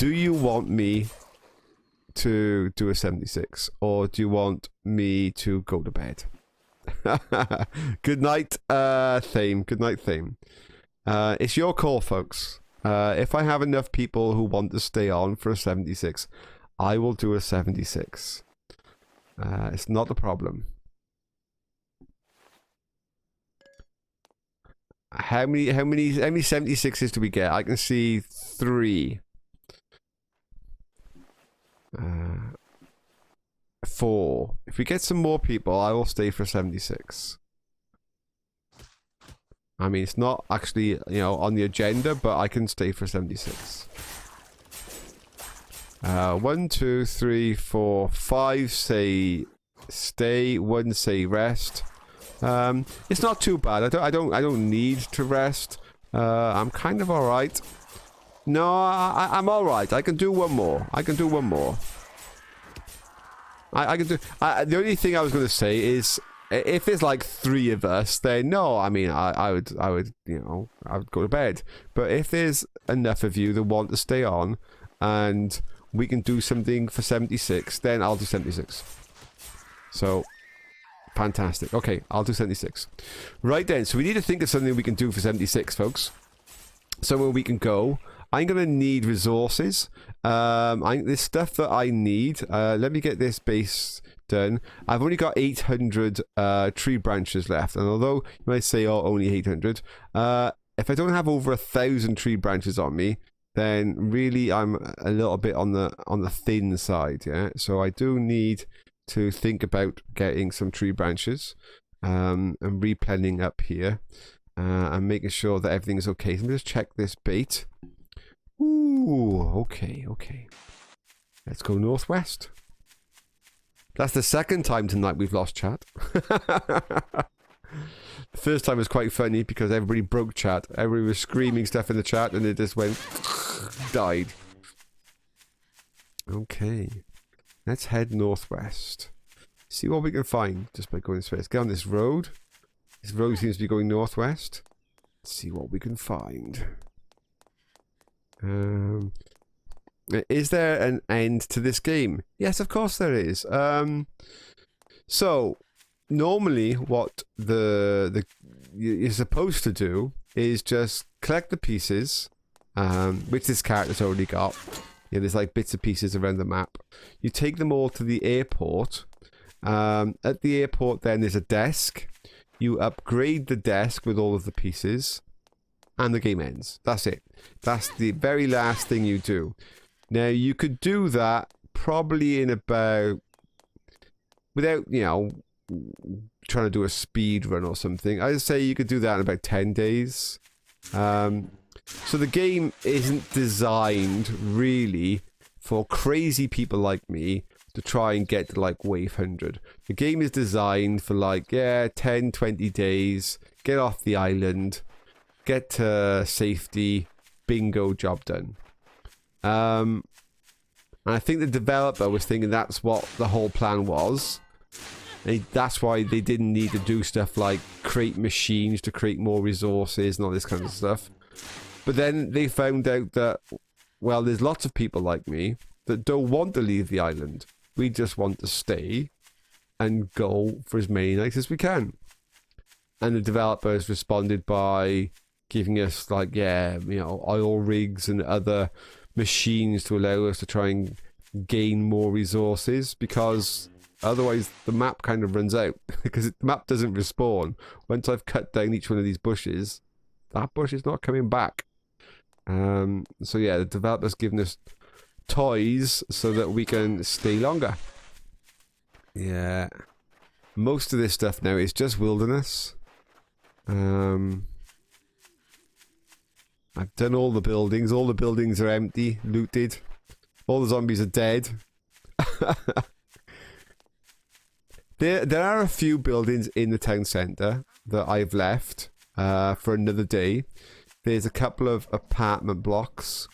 Do you want me to do a 76, or do you want me to go to bed? Good night, Thame. Good night, Thame. It's your call, folks. If I have enough people who want to stay on for a 76, I will do a 76. It's not a problem. How many 76s do we get? I can see 3. 4. If we get some more people, I will stay for 76. I mean, it's not actually, you know, on the agenda, but I can stay for 76. 1, 2, 3, 4, 5 say stay, 1 say rest. It's not too bad. I don't need to rest. I'm kind of alright. No, I'm alright. I can do one more. I can do one more. I can do... the only thing I was going to say is, if there's like 3 of us, then no, I mean, I would, you know, I would go to bed. But if there's enough of you that want to stay on, and we can do something for 76, then I'll do 76. So, fantastic. Okay, I'll do 76. Right then, so we need to think of something we can do for 76, folks. Somewhere we can go. I'm going to need resources. There's stuff that I need. Let me get this base done. I've only got 800 tree branches left. And although you might say, oh, only 800. If I don't have over 1,000 tree branches on me, then really I'm a little bit on the thin side. Yeah. So I do need to think about getting some tree branches and replanning up here and making sure that everything is okay. So let me just check this bait. Ooh, okay. Let's go northwest. That's the second time tonight we've lost chat. The first time was quite funny because everybody broke chat. Everybody was screaming stuff in the chat and it just went... died. Okay. Let's head northwest. See what we can find just by going this way. Let's get on this road. This road seems to be going northwest. Let's see what we can find. Is there an end to this game? Yes, of course there is. So normally what you're supposed to do is just collect the pieces, which this character's already got. Yeah, there's like bits and pieces around the map. You take them all to the airport. At the airport then there's a desk. You upgrade the desk with all of the pieces. And the game ends. That's it. That's the very last thing you do. Now, you could do that probably in about... without, you know, trying to do a speed run or something. I'd say you could do that in about 10 days. So the game isn't designed, really, for crazy people like me to try and get to, like, wave 100. The game is designed for, like, yeah, 10, 20 days. Get off the island. Get to safety, bingo, job done. And I think the developer was thinking that's what the whole plan was. That's why they didn't need to do stuff like create machines to create more resources and all this kind of stuff. But then they found out that, well, there's lots of people like me that don't want to leave the island. We just want to stay and go for as many nights as we can. And the developers responded by giving us, like, yeah, you know, oil rigs and other machines to allow us to try and gain more resources, because otherwise the map kind of runs out. Because the map doesn't respawn. Once I've cut down each one of these bushes, that bush is not coming back. So yeah, the developer's giving us toys so that we can stay longer. Yeah. Most of this stuff now is just wilderness. I've done all the buildings. All the buildings are empty, looted. All the zombies are dead. There are a few buildings in the town centre that I've left for another day. There's a couple of apartment blocks.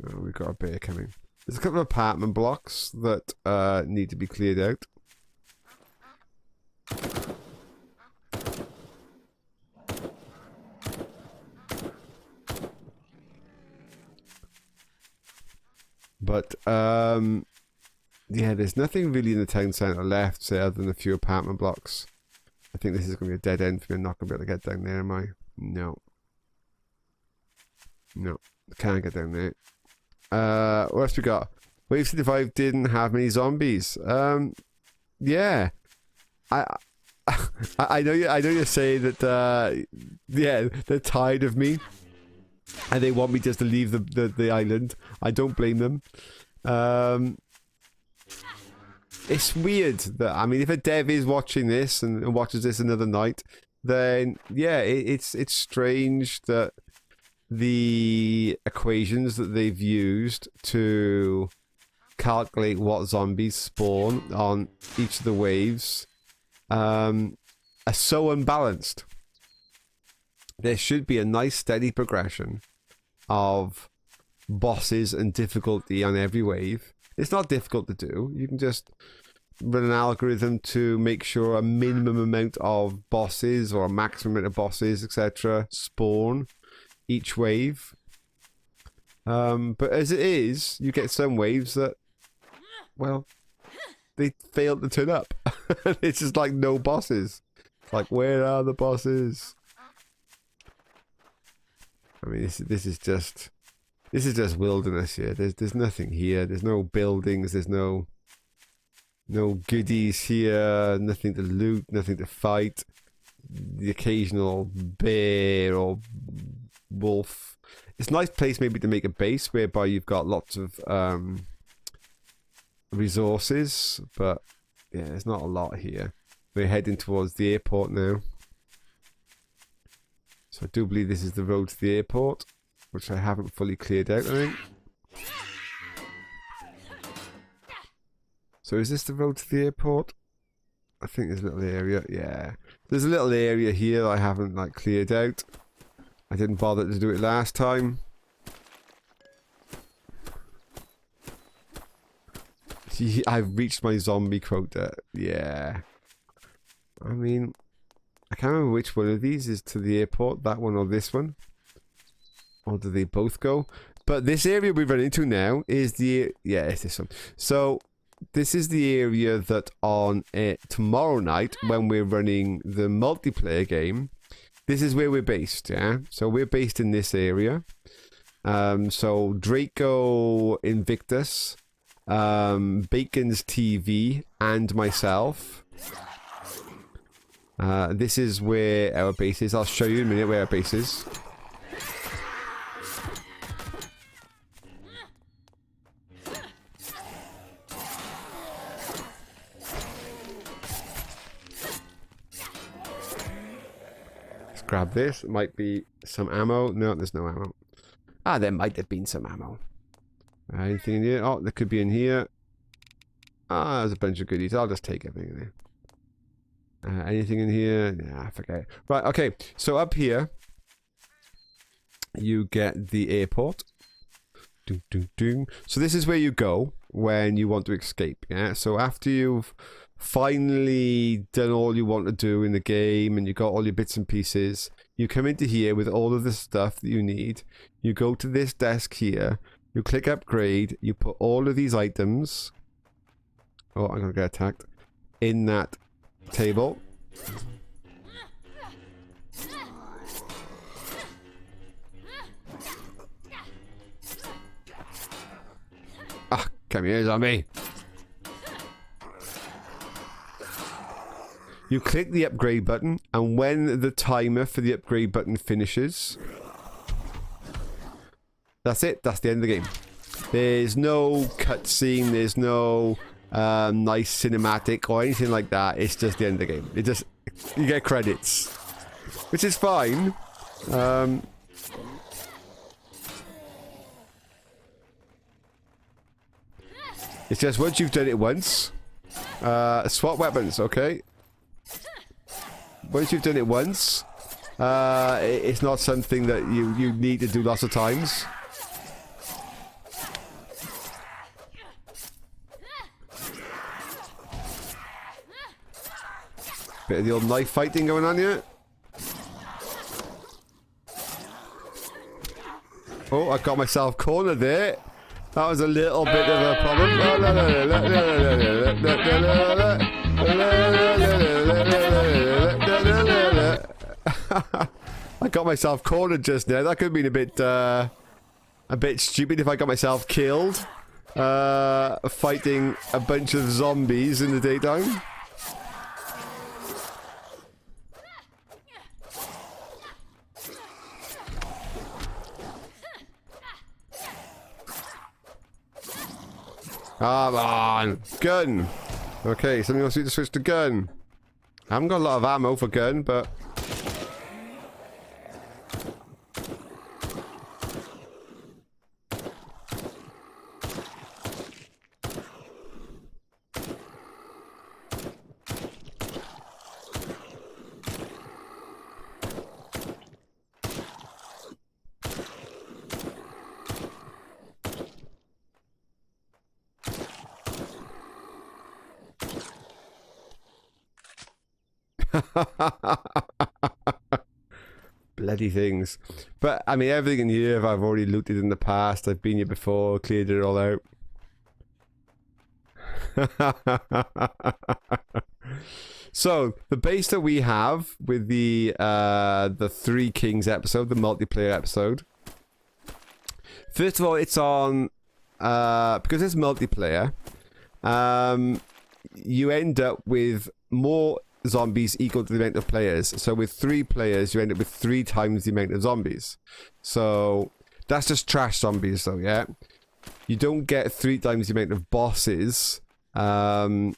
Oh, we've got a bear coming. There's a couple of apartment blocks that need to be cleared out. But yeah, there's nothing really in the town centre left, say, other than a few apartment blocks. I think this is going to be a dead end for me. I'm not going to be able to get down there, am I? No. No, can't get down there. What else we got? Wave 65 didn't have many zombies. Yeah. I know you're saying that yeah, they're tired of me and they want me just to leave the island. I don't blame them. It's weird that, I mean, if a dev is watching this and watches this another night, then yeah, it's strange that the equations that they've used to calculate what zombies spawn on each of the waves are so unbalanced. There should be a nice steady progression of bosses and difficulty on every wave. It's not difficult to do. You can just run an algorithm to make sure a minimum amount of bosses or a maximum amount of bosses, etc., spawn each wave. But as it is, you get some waves that, well, they fail to turn up. It's just like no bosses. Like, where are the bosses? I mean, this is just wilderness here. There's nothing here. There's no buildings. There's no goodies here. Nothing to loot. Nothing to fight. The occasional bear or wolf. It's a nice place maybe to make a base whereby you've got lots of resources, but yeah, there's not a lot here. We're heading towards the airport now. So I do believe this is the road to the airport, which I haven't fully cleared out, I think. So is this the road to the airport? I think there's a little area, yeah. There's a little area here that I haven't like cleared out. I didn't bother to do it last time. See, I've reached my zombie quota, yeah. I mean, I can't remember which one of these is to the airport, that one or this one. Or do they both go? But this area we run into now is the... yeah, it's this one. So, this is the area that on tomorrow night, when we're running the multiplayer game, this is where we're based, yeah? So, we're based in this area. So, Draco Invictus, Bacon's TV, and myself. This is where our base is. I'll show you in a minute where our base is. Let's grab this. It might be some ammo. No, there's no ammo. Ah, there might have been some ammo. Anything in here? Oh, there could be in here. Ah, there's a bunch of goodies. I'll just take everything in there. Anything in here? Nah, forget it. Right, okay. So up here, you get the airport. Ding, ding, ding. So this is where you go when you want to escape, yeah? So after you've finally done all you want to do in the game and you got all your bits and pieces, you come into here with all of the stuff that you need. You go to this desk here. You click upgrade. You put all of these items... oh, I'm going to get attacked. In that table. Ah, come here, zombie. You click the upgrade button, and when the timer for the upgrade button finishes, that's it. That's the end of the game. There's no cutscene. There's no nice cinematic or anything like that. It's just the end of the game. It just, you get credits, which is fine. It's just once you've done it once, swap weapons, okay? Once you've done it once, it's not something that you need to do lots of times. Bit of the old knife fighting going on here. Oh, I got myself cornered there. That was a little bit of a problem. I got myself cornered just now. That could have been a bit stupid if I got myself killed fighting a bunch of zombies in the daytime. Come on! Gun! Okay, something else to switch to gun. I haven't got a lot of ammo for gun, but... Bloody things. But, I mean, everything in here I've already looted in the past. I've been here before, cleared it all out. So, the base that we have with the Three Kings episode, the multiplayer episode. First of all, it's on... because it's multiplayer, you end up with more zombies equal to the amount of players. So with 3 players, you end up with 3 times the amount of zombies. So that's just trash zombies though, yeah? You don't get 3 times the amount of bosses, but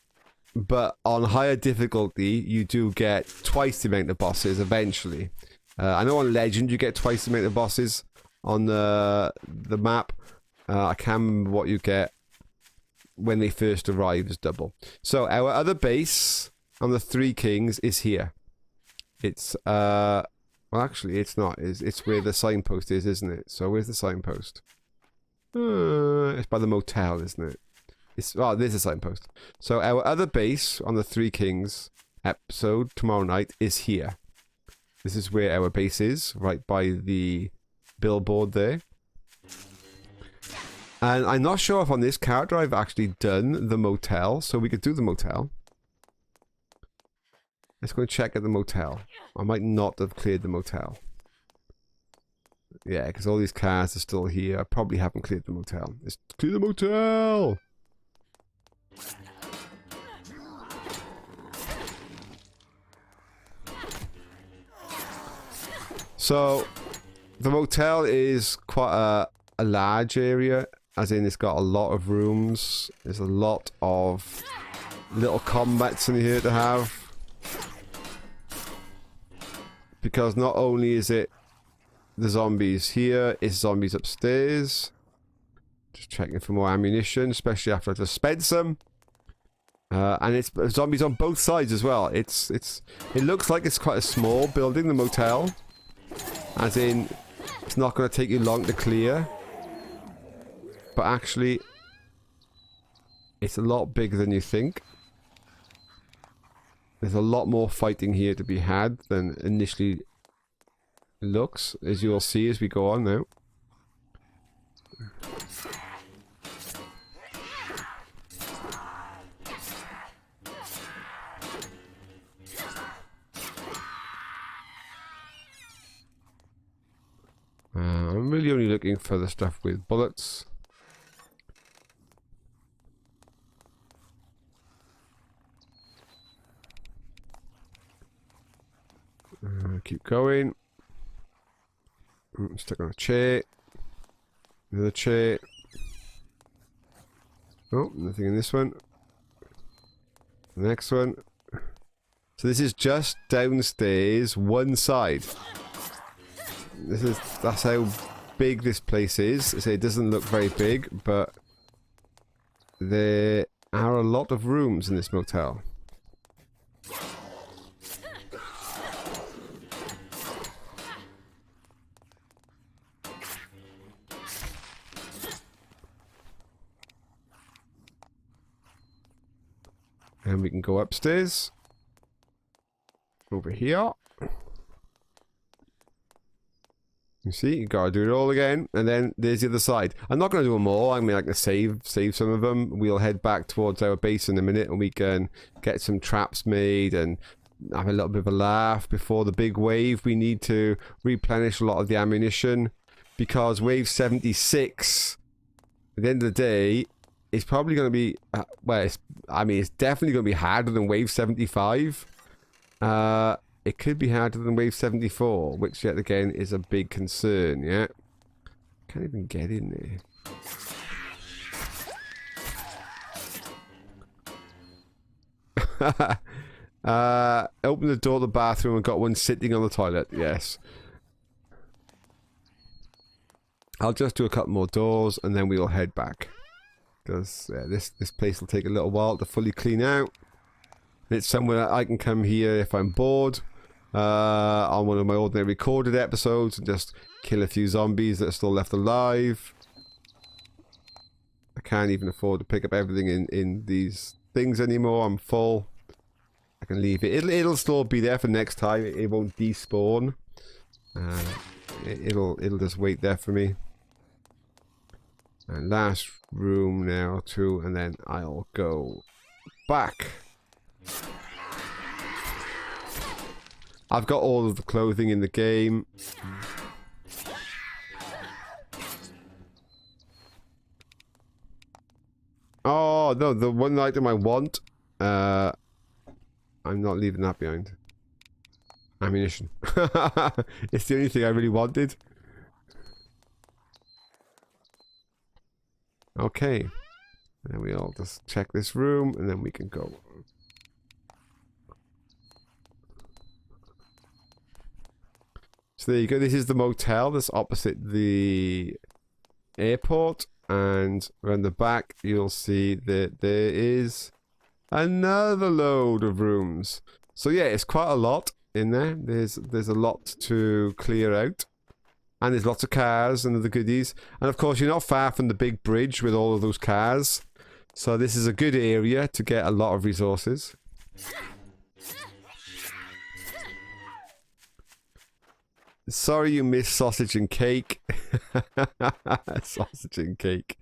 on higher difficulty, you do get twice the amount of bosses eventually. I know on Legend, you get twice the amount of bosses on the map. I can't remember what you get when they first arrive as double. So our other base on the Three Kings is here. It's well, actually it's not. It's where the signpost is, isn't it? So where's the signpost? It's by the motel, isn't it? Oh, there's a signpost. So our other base on the Three Kings episode tomorrow night is here. This is where our base is, right by the billboard there. And I'm not sure if on this character I've actually done the motel, so we could do the motel. Let's go and check at the motel. I might not have cleared the motel. Yeah, because all these cars are still here. I probably haven't cleared the motel. Let's clear the motel! So, the motel is quite a large area. As in, it's got a lot of rooms. There's a lot of little combats in here to have. Because not only is it the zombies here, it's zombies upstairs. Just checking for more ammunition, especially after I just spent some. And it's zombies on both sides as well. It looks like it's quite a small building, the motel. As in, it's not going to take you long to clear. But actually, it's a lot bigger than you think. There's a lot more fighting here to be had than initially looks, as you'll see as we go on now. I'm really only looking for the stuff with bullets. Keep going. Stuck on a chair. Another chair. Oh, nothing in this one. The next one. So this is just downstairs, one side. That's how big this place is. I say it doesn't look very big, but there are a lot of rooms in this motel. And we can go upstairs. Over here. You see, you gotta do it all again, and then there's the other side. I'm not gonna do them all. I mean, I can save some of them. We'll head back towards our base in a minute, and we can get some traps made and have a little bit of a laugh before the big wave. We need to replenish a lot of the ammunition because wave 76, at the end of the day, is probably going to be well. It's definitely going to be harder than wave 75. It could be harder than wave 74, which yet again is a big concern, yeah? Can't even get in there. Open the door to the bathroom and got one sitting on the toilet, yes. I'll just do a couple more doors and then we'll head back. Because this place will take a little while to fully clean out. It's somewhere I can come here if I'm bored. On one of my ordinary recorded episodes and just kill a few zombies that are still left alive. I can't even afford to pick up everything in these things anymore. I'm full. I can leave it. It'll still be there for next time. It won't despawn. It'll just wait there for me. And last room now too, and then I'll go back. I've got all of the clothing in the game. Oh, no, the one item I want, I'm not leaving that behind. Ammunition. It's the only thing I really wanted. Okay. And we'll just check this room, and then we can go. So there you go. This is the motel that's opposite the airport. And around the back, you'll see that there is another load of rooms. So yeah, it's quite a lot in there. There's a lot to clear out. And there's lots of cars and other goodies. And of course, you're not far from the big bridge with all of those cars. So this is a good area to get a lot of resources. Sorry you missed sausage and cake. Sausage and cake.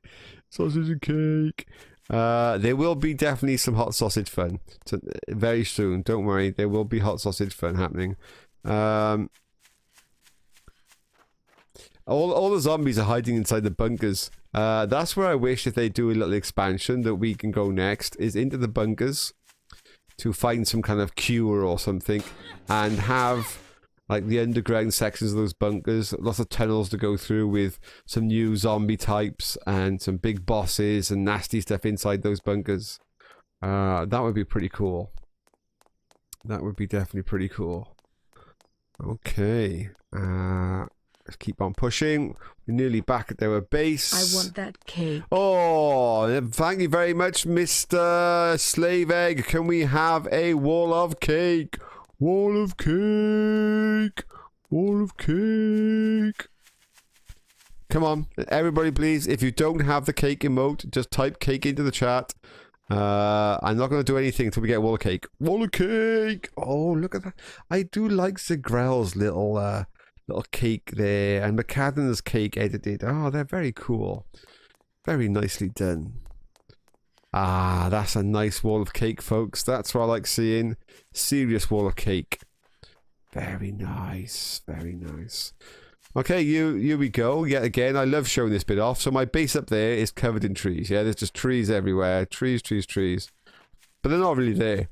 Sausage and cake. There will be definitely some hot sausage fun. So, very soon. Don't worry. There will be hot sausage fun happening. All the zombies are hiding inside the bunkers. That's where I wish if they do a little expansion that we can go next, is into the bunkers to find some kind of cure or something and have like the underground sections of those bunkers, lots of tunnels to go through with some new zombie types and some big bosses and nasty stuff inside those bunkers. That would be pretty cool. That would be definitely pretty cool. Okay. Let's keep on pushing. We're nearly back at our base. I want that cake. Oh, thank you very much, Mr. Slave Egg. Can we have a wall of cake? Wall of cake. Wall of cake. Come on, everybody, please. If you don't have the cake emote, just type cake into the chat. I'm not going to do anything until we get a wall of cake. Wall of cake. Oh, look at that. I do like Zigrel's little cake there, and McCadden's cake edited. Oh, they're very cool. Very nicely done. Ah, that's a nice wall of cake, folks. That's what I like seeing. Serious wall of cake. Very nice. Very nice. Okay, here we go. Yet again, I love showing this bit off. So my base up there is covered in trees. Yeah, there's just trees everywhere. Trees, trees, trees. But they're not really there.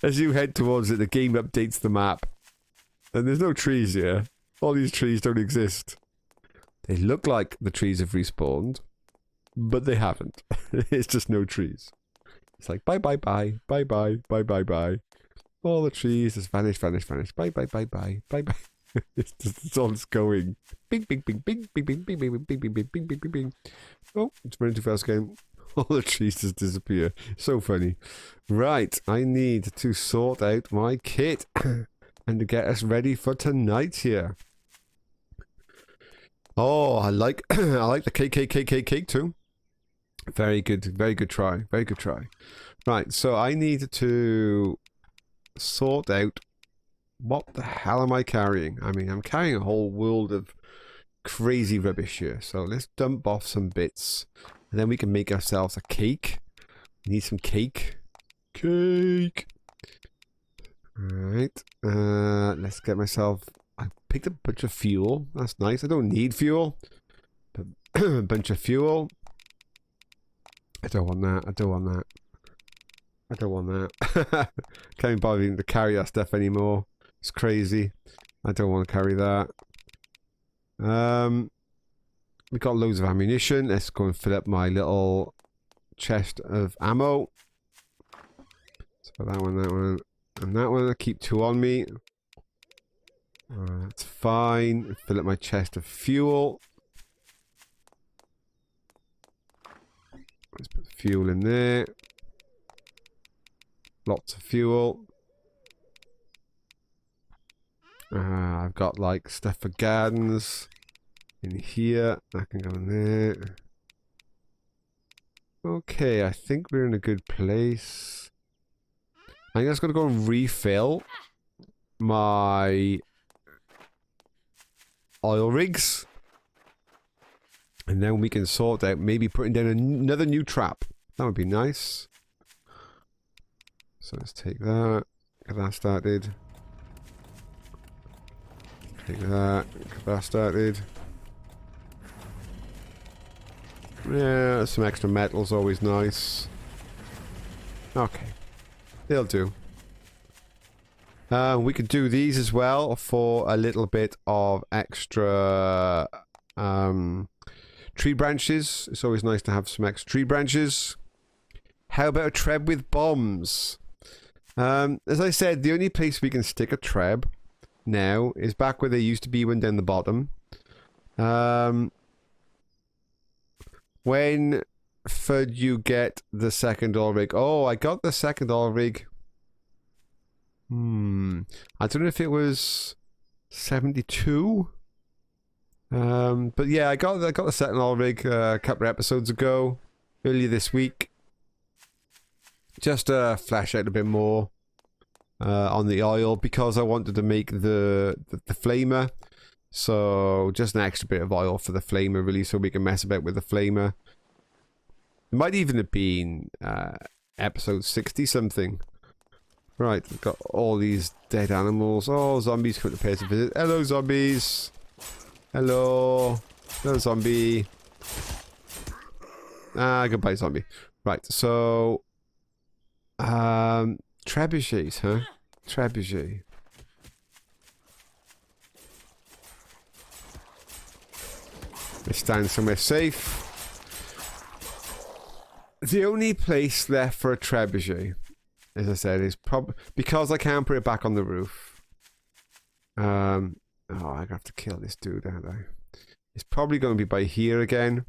As you head towards it, the game updates the map. And there's no trees here. All these trees don't exist. They look like the trees have respawned, but they haven't. It's just no trees. It's like bye bye bye, bye bye, bye bye bye. All the trees just vanish, vanish, vanish. Bye bye bye bye, bye bye. It's all it's going. Bing bing bing bing bing bing bing bing bing bing bing bing bing bing. Oh, it's running too fast again. All the trees just disappear. So funny. Right, I need to sort out my kit. And to get us ready for tonight here. Oh, I like the cake too. Very good try. Very good try. Right, so I need to sort out What the hell am I carrying? I mean, I'm carrying a whole world of crazy rubbish here. So let's dump off some bits. And then we can make ourselves a cake. We need some cake. Cake! Alright. Let's get myself... I picked up a bunch of fuel. That's nice. I don't need fuel. But a bunch of fuel. I don't want that. I don't want that. I don't want that. Can't be bothering to carry that stuff anymore. It's crazy. I don't want to carry that. We got loads of ammunition. Let's go and fill up my little chest of ammo. So that one, and that one. I keep 2 on me. That's fine. Fill up my chest of fuel. Let's put fuel in there. Lots of fuel. I've got like stuff for gardens in here. That can go in there. Okay, I think we're in a good place. I think I'm just going to go and refill my oil rigs. And then we can sort out maybe putting down another new trap. That would be nice. So let's take that. Get that started. Take that. Get that started. Yeah, some extra metal's always nice. Okay. They'll do. We could do these as well for a little bit of extra tree branches. It's always nice to have some extra tree branches. How about a treb with bombs? As I said, the only place we can stick a treb now is back where there used to be one down the bottom. When should you get the second oil rig? Oh, I got the second oil rig. I don't know if it was 72. But yeah, I got the second oil rig a couple of episodes ago, earlier this week. Just to flesh out a bit more on the oil because I wanted to make the flamer. So just an extra bit of oil for the flamer, really, so we can mess about with the flamer. It might even have been episode 60 something. Right, we've got all these dead animals. Oh, zombies come to pay us a visit. Hello, zombies. Hello. Hello, zombie. Goodbye, zombie. Right, so... trebuchets, huh? Trebuchet. Let's stand somewhere safe. The only place left for a trebuchet, as I said, is probably because I can't put it back on the roof. Oh, I have to kill this dude, don't I? It's probably going to be by here again.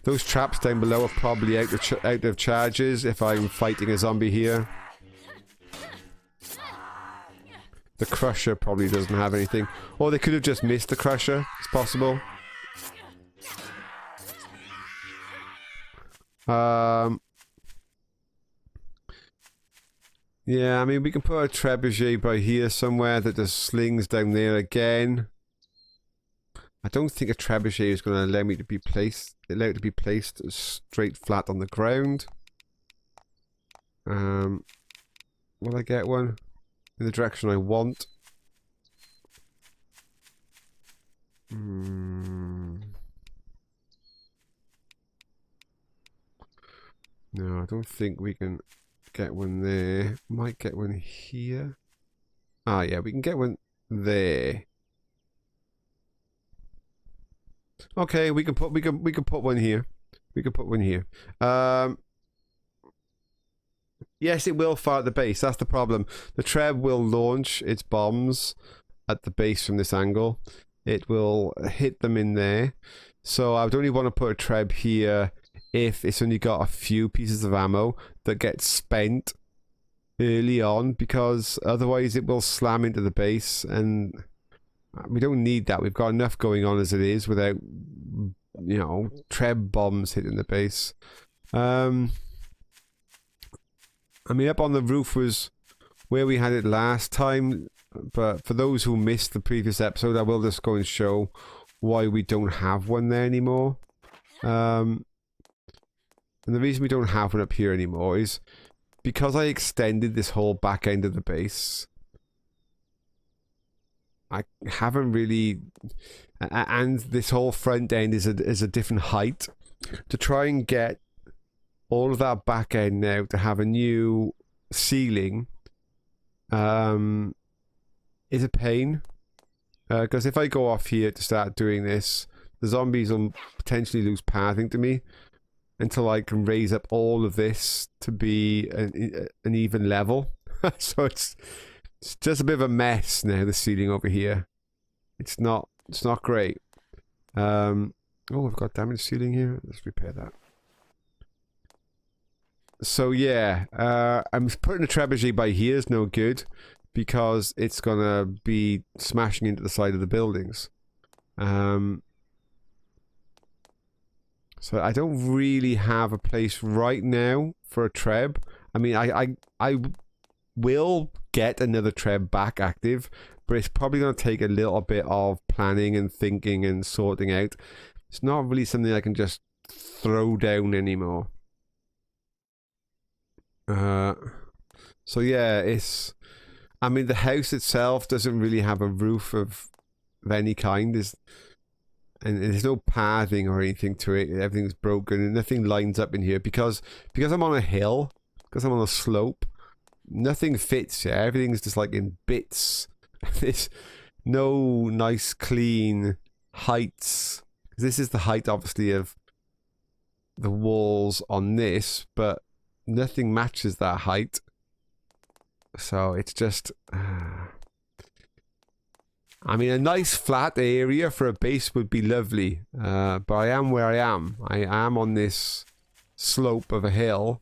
Those traps down below are probably out of charges if I'm fighting a zombie here. The crusher probably doesn't have anything. Or they could have just missed the crusher. It's possible. Yeah, I mean, we can put a trebuchet by here somewhere that just slings down there again. I don't think a trebuchet is going to allow it to be placed straight flat on the ground. Will I get one in the direction I want? No, I don't think we can get one there. Might get one here. Ah, yeah, we can get one there. Okay, we can put one here. We can put one here. Yes, it will fire at the base. That's the problem. The treb will launch its bombs at the base from this angle. It will hit them in there. So I would only want to put a treb here if it's only got a few pieces of ammo that get spent early on, because otherwise it will slam into the base, and we don't need that. We've got enough going on as it is without, you know, treb bombs hitting the base. I mean, up on the roof was where we had it last time, but for those who missed the previous episode, I will just go and show why we don't have one there anymore. And the reason we don't have one up here anymore is because I extended this whole back end of the base. I haven't really, and this whole front end is a different height. To try and get all of that back end now to have a new ceiling is a pain, because if I go off here to start doing this, the zombies will potentially lose pathing to me until I can raise up all of this to be an even level. So it's just a bit of a mess now, the ceiling over here. It's not great. Oh, we've got damaged ceiling here. Let's repair that. So yeah, I'm putting a trebuchet by here is no good because it's gonna be smashing into the side of the buildings. So I don't really have a place right now for a treb. I mean, I will get another treb back active, but it's probably going to take a little bit of planning and thinking and sorting out. It's not really something I can just throw down anymore. So yeah, I mean, the house itself doesn't really have a roof of any kind. And there's no pathing or anything to it. Everything's broken and nothing lines up in here because I'm on a hill, because I'm on a slope. Nothing fits here. Everything's just like in bits. There's no nice clean heights. This is the height obviously of the walls on this, but nothing matches that height. So it's just I mean, a nice flat area for a base would be lovely, but I am where I am. I am on this slope of a hill,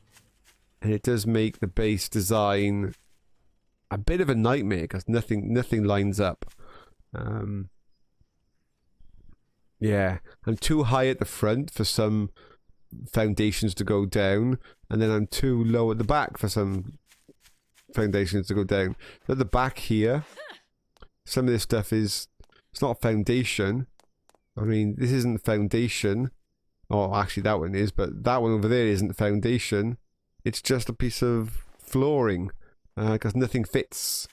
and it does make the base design a bit of a nightmare because nothing lines up. Yeah, I'm too high at the front for some foundations to go down, and then I'm too low at the back for some foundations to go down. At the back here, some of this stuff it's not foundation. I mean, this isn't foundation. Oh, actually that one is, but that one over there isn't foundation. It's just a piece of flooring, because nothing fits.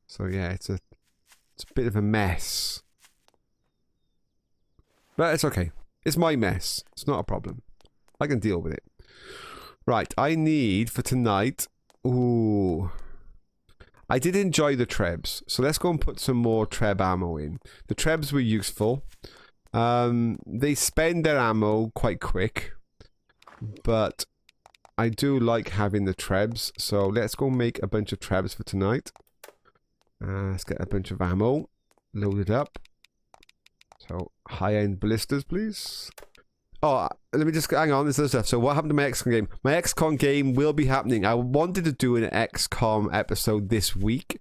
So yeah, it's a bit of a mess. But it's okay. It's my mess. It's not a problem. I can deal with it. Right, I need for tonight... Ooh... I did enjoy the trebs, so let's go and put some more treb ammo in. The trebs were useful. They spend their ammo quite quick, but I do like having the trebs, so let's go make a bunch of trebs for tonight. Let's get a bunch of ammo loaded up. So, high-end ballistas, please. Oh, let me just hang on. This other stuff. So, what happened to my XCOM game? My XCOM game will be happening. I wanted to do an XCOM episode this week.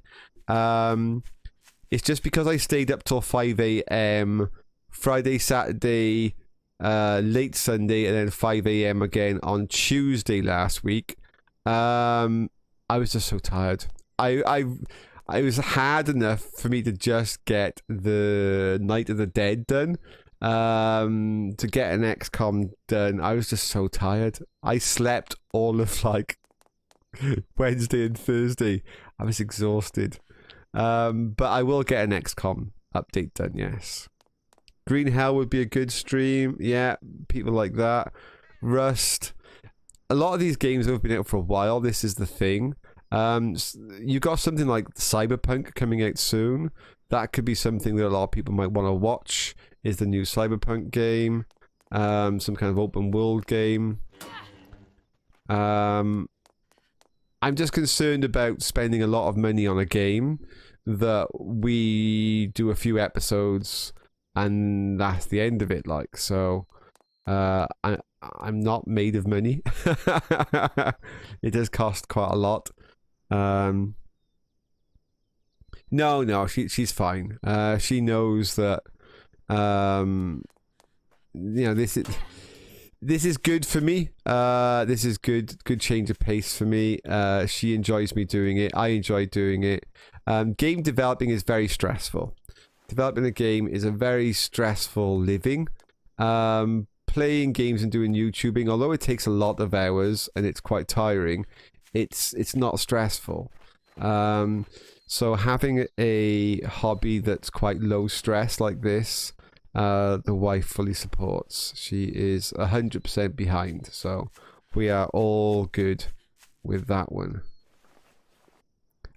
It's just because I stayed up till 5 a.m. Friday, Saturday, late Sunday, and then 5 a.m. again on Tuesday last week. I was just so tired. It was hard enough for me to just get the Night of the Dead done. To get an XCOM done, I was just so tired. I slept all of like Wednesday and Thursday. I was exhausted. But I will get an XCOM update done, yes. Green Hell would be a good stream. Yeah, people like that. Rust. A lot of these games have been out for a while. This is the thing. You got something like Cyberpunk coming out soon. That could be something that a lot of people might want to watch. Is the new Cyberpunk game, some kind of open world game. I'm just concerned about spending a lot of money on a game that we do a few episodes and that's the end of it. Like, so I'm not made of money. It does cost quite a lot. No, she's fine. She knows that. You know, this is good for me. This is good change of pace for me. She enjoys me doing it. I enjoy doing it. Game developing is very stressful. Developing a game is a very stressful living. Playing games and doing YouTubing, although it takes a lot of hours and it's quite tiring, it's not stressful. So having a hobby that's quite low stress like this, the wife fully supports. She is 100% behind, so we are all good with that one.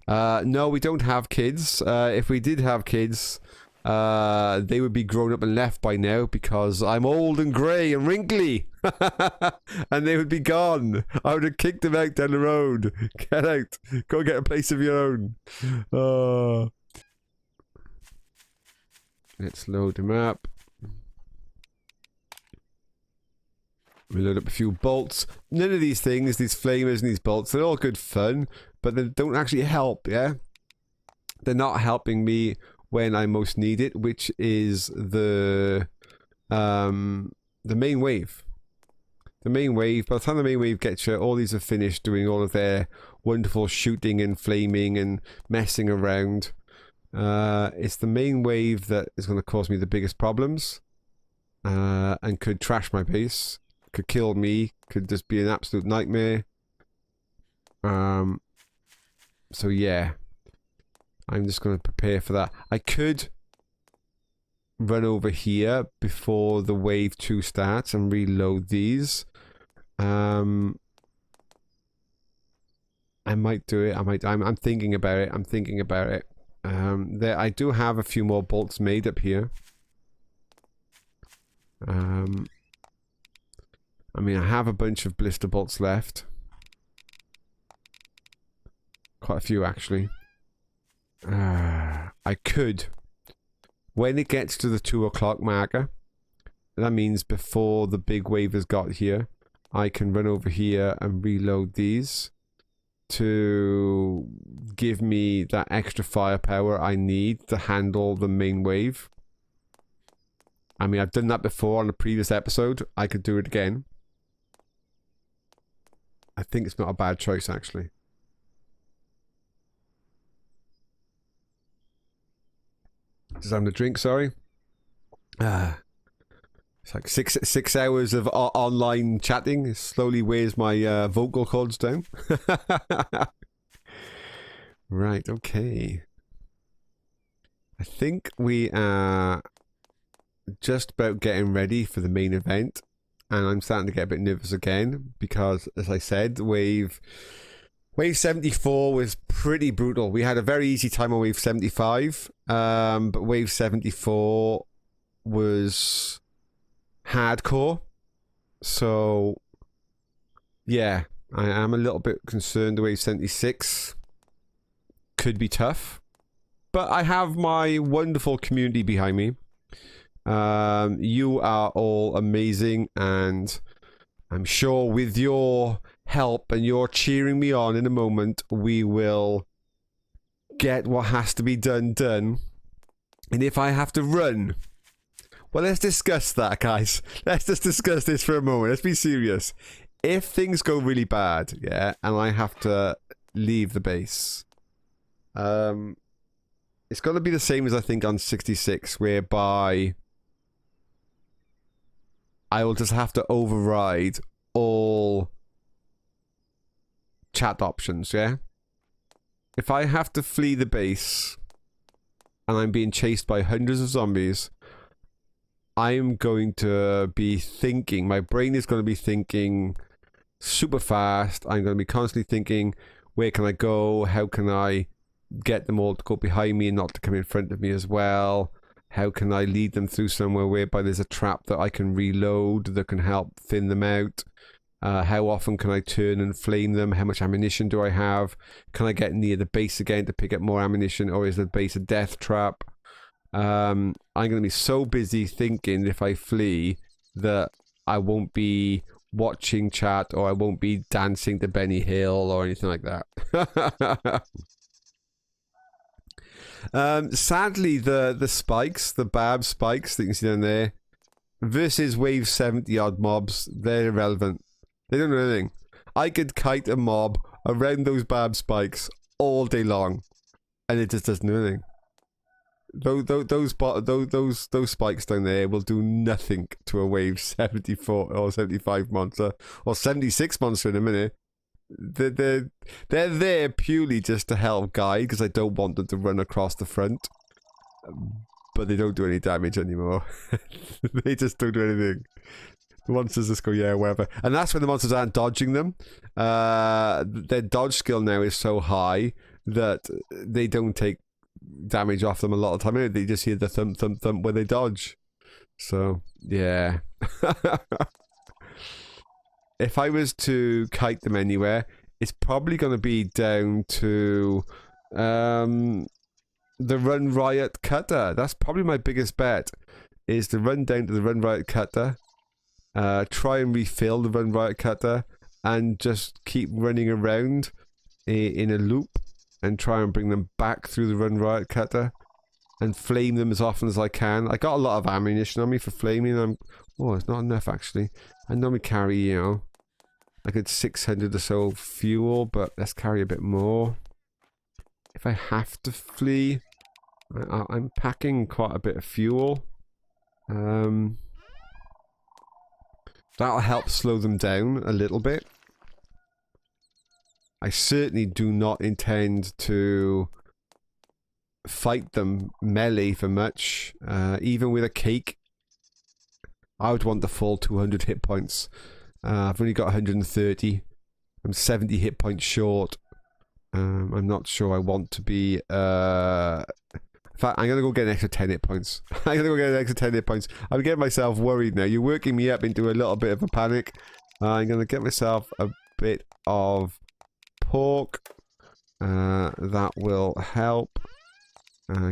No, we don't have kids. If we did have kids, they would be grown up and left by now because I'm old and grey and wrinkly. And they would be gone. I would have kicked them out down the road. Get out. Go get a place of your own. Let's load them up. We load up a few bolts. None of these things, these flamers and these bolts, they're all good fun, but they don't actually help, yeah? They're not helping me when I most need it, which is the main wave. The main wave, by the time the main wave gets you, all these are finished doing all of their wonderful shooting and flaming and messing around. It's the main wave that is going to cause me the biggest problems, and could trash my base, could kill me, could just be an absolute nightmare. So yeah, I'm just going to prepare for that. I could run over here before the wave 2 starts and reload these. I might do it. I'm thinking about it. I'm thinking about it. I do have a few more bolts made up here. I mean, I have a bunch of blister bolts left. Quite a few, actually. I could, when it gets to the 2 o'clock marker, that means before the big wave has got here, I can run over here and reload these to give me that extra firepower I need to handle the main wave. I mean, I've done that before on a previous episode. I could do it again. I think it's not a bad choice, actually. Just having a drink, sorry. It's like six hours of online chatting. It slowly wears my vocal cords down. Right, okay. I think we are just about getting ready for the main event. And I'm starting to get a bit nervous again because, as I said, Wave 74 was pretty brutal. We had a very easy time on Wave 75, but Wave 74 was hardcore. So, yeah, I am a little bit concerned Wave 76 could be tough. But I have my wonderful community behind me. You are all amazing, and I'm sure with your help and your cheering me on in a moment, we will get what has to be done. And if I have to run, well, let's discuss that, guys. Let's just discuss this for a moment. Let's be serious. If things go really bad, yeah, and I have to leave the base, it's got to be the same as I think on 66, whereby I will just have to override all chat options, yeah? If I have to flee the base and I'm being chased by hundreds of zombies, I'm going to be thinking, my brain is going to be thinking super fast. I'm going to be constantly thinking, where can I go? How can I get them all to go behind me and not to come in front of me as well? How can I lead them through somewhere whereby there's a trap that I can reload that can help thin them out? How often can I turn and flame them? How much ammunition do I have? Can I get near the base again to pick up more ammunition, or is the base a death trap? I'm going to be so busy thinking if I flee that I won't be watching chat, or I won't be dancing to Benny Hill or anything like that. Sadly, the spikes, the barb spikes that you can see down there, versus wave 70 odd mobs, they're irrelevant. They don't do anything. I could kite a mob around those bad spikes all day long, and it just doesn't do anything. Those spikes down there will do nothing to a wave 74 or 75 monster or 76 monster in a minute. They're there purely just to help guide, because I don't want them to run across the front. But they don't do any damage anymore. They just don't do anything. The monsters just go, yeah, whatever. And that's when the monsters aren't dodging them. Their dodge skill now is so high that they don't take damage off them a lot of the time. They just hear the thump, thump, thump when they dodge. So, yeah. If I was to kite them anywhere, it's probably going to be down to the Run Riot Cutter. That's probably my biggest bet, is to run down to the Run Riot Cutter, try and refill the Run Riot Cutter, and just keep running around in a loop and try and bring them back through the Run Riot Cutter and flame them as often as I can. I got a lot of ammunition on me for flaming. Oh, it's not enough actually. I normally carry, you know, like it's 600 or so fuel, but let's carry a bit more. If I have to flee, I'm packing quite a bit of fuel. That'll help slow them down a little bit. I certainly do not intend to fight them melee for much. Even with a cake, I would want the full 200 hit points. I've only got 130. I'm 70 hit points short. I'm not sure I want to be... in fact, I'm going to go get an extra 10 hit points. I'm going to go get an extra 10 hit points. I'm getting myself worried now. You're working me up into a little bit of a panic. I'm going to get myself a bit of pork. That will help.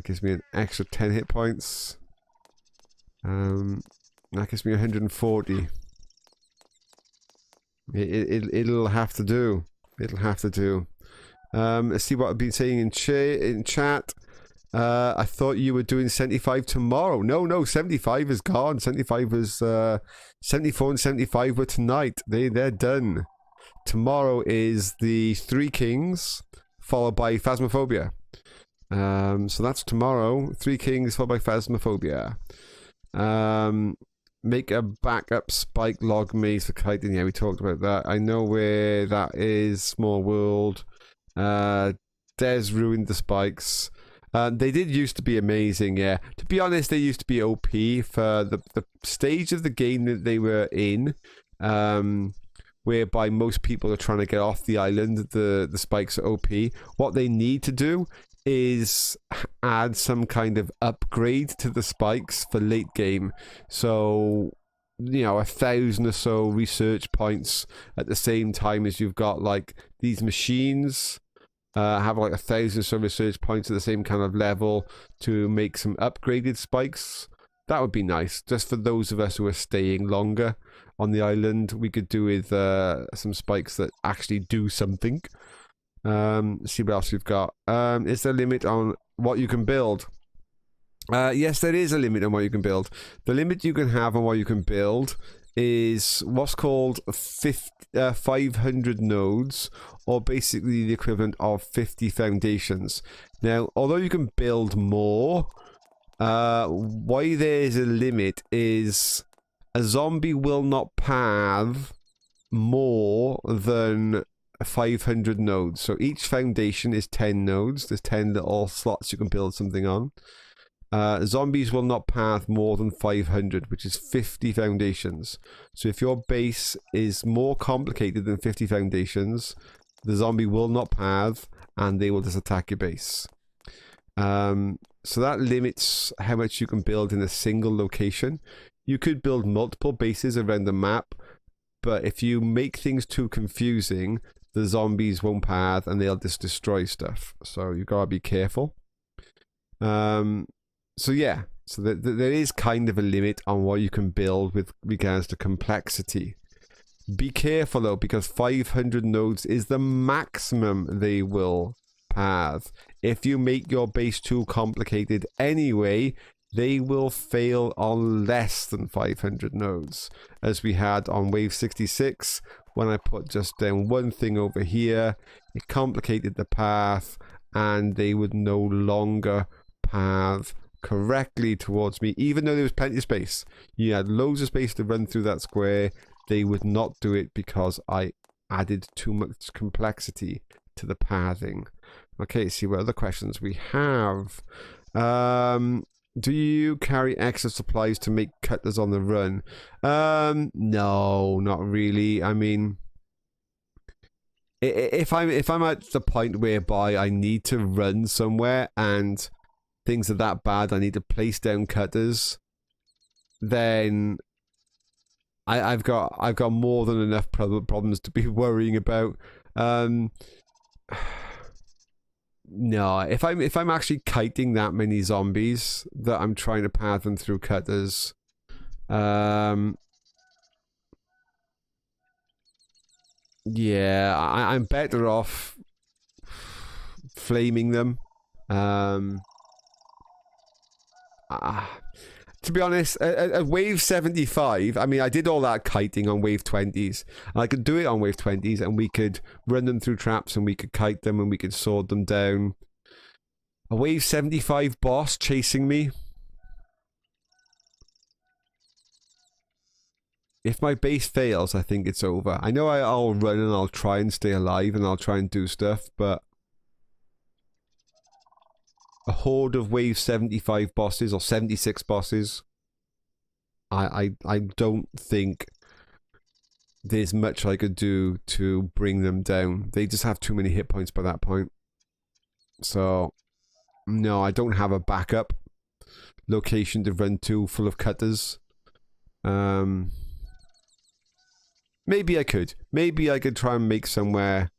Gives me an extra 10 hit points. That gives me 140. It'll have to do. It'll have to do. Let's see what I've been saying in chat. I thought you were doing 75 tomorrow. No, 75 is gone. 75 was 74 and 75 were tonight. They're done. Tomorrow is the Three Kings, followed by Phasmophobia. So that's tomorrow. Three Kings followed by Phasmophobia. Make a backup spike log maze for kiting. Yeah, we talked about that. I know where that is. Small world. Des ruined the spikes. They did used to be amazing, yeah. To be honest, they used to be OP for the stage of the game that they were in, whereby most people are trying to get off the island. The spikes are OP. What they need to do is add some kind of upgrade to the spikes for late game. So, you know, 1,000 or so research points at the same time as you've got like these machines. Have like 1,000 or so research points at the same kind of level to make some upgraded spikes. That would be nice. Just for those of us who are staying longer on the island, we could do with some spikes that actually do something. Let's see what else we've got. Is there a limit on what you can build? Yes, there is a limit on what you can build. The limit you can have on what you can build is what's called 500 nodes, or basically the equivalent of 50 foundations. Now, although you can build more, why there's a limit is a zombie will not path more than 500 nodes. So each foundation is 10 nodes. There's 10 little slots you can build something on. Zombies will not path more than 500, which is 50 foundations. So if your base is more complicated than 50 foundations, the zombie will not path and they will just attack your base. So that limits how much you can build in a single location. You could build multiple bases around the map, but if you make things too confusing, the zombies won't path and they'll just destroy stuff. So you gotta be careful. So yeah, so there is kind of a limit on what you can build with regards to complexity. Be careful though, because 500 nodes is the maximum they will path. If you make your base too complicated anyway, they will fail on less than 500 nodes, as we had on wave 66 when I put just down one thing over here. It complicated the path, and they would no longer path correctly towards me, even though there was plenty of space. You had loads of space to run through that square. They would not do it because I added too much complexity to the pathing. Okay, see what other questions we have. Do you carry extra supplies to make cutters on the run? No, not really. I mean, if I'm at the point whereby I need to run somewhere and things are that bad, I need to place down cutters, then I've got more than enough problems to be worrying about. No, if I'm actually kiting that many zombies that I'm trying to path them through cutters, yeah, I'm better off flaming them. To be honest, at wave 75, I mean, I did all that kiting on wave 20s. And I could do it on wave 20s, and we could run them through traps, and we could kite them, and we could sword them down. A wave 75 boss chasing me. If my base fails, I think it's over. I know I'll run and I'll try and stay alive, and I'll try and do stuff, but a horde of wave 75 bosses or 76 bosses, I don't think there's much I could do to bring them down. They just have too many hit points by that point. So no, I don't have a backup location to run to full of cutters. Maybe I could try and make somewhere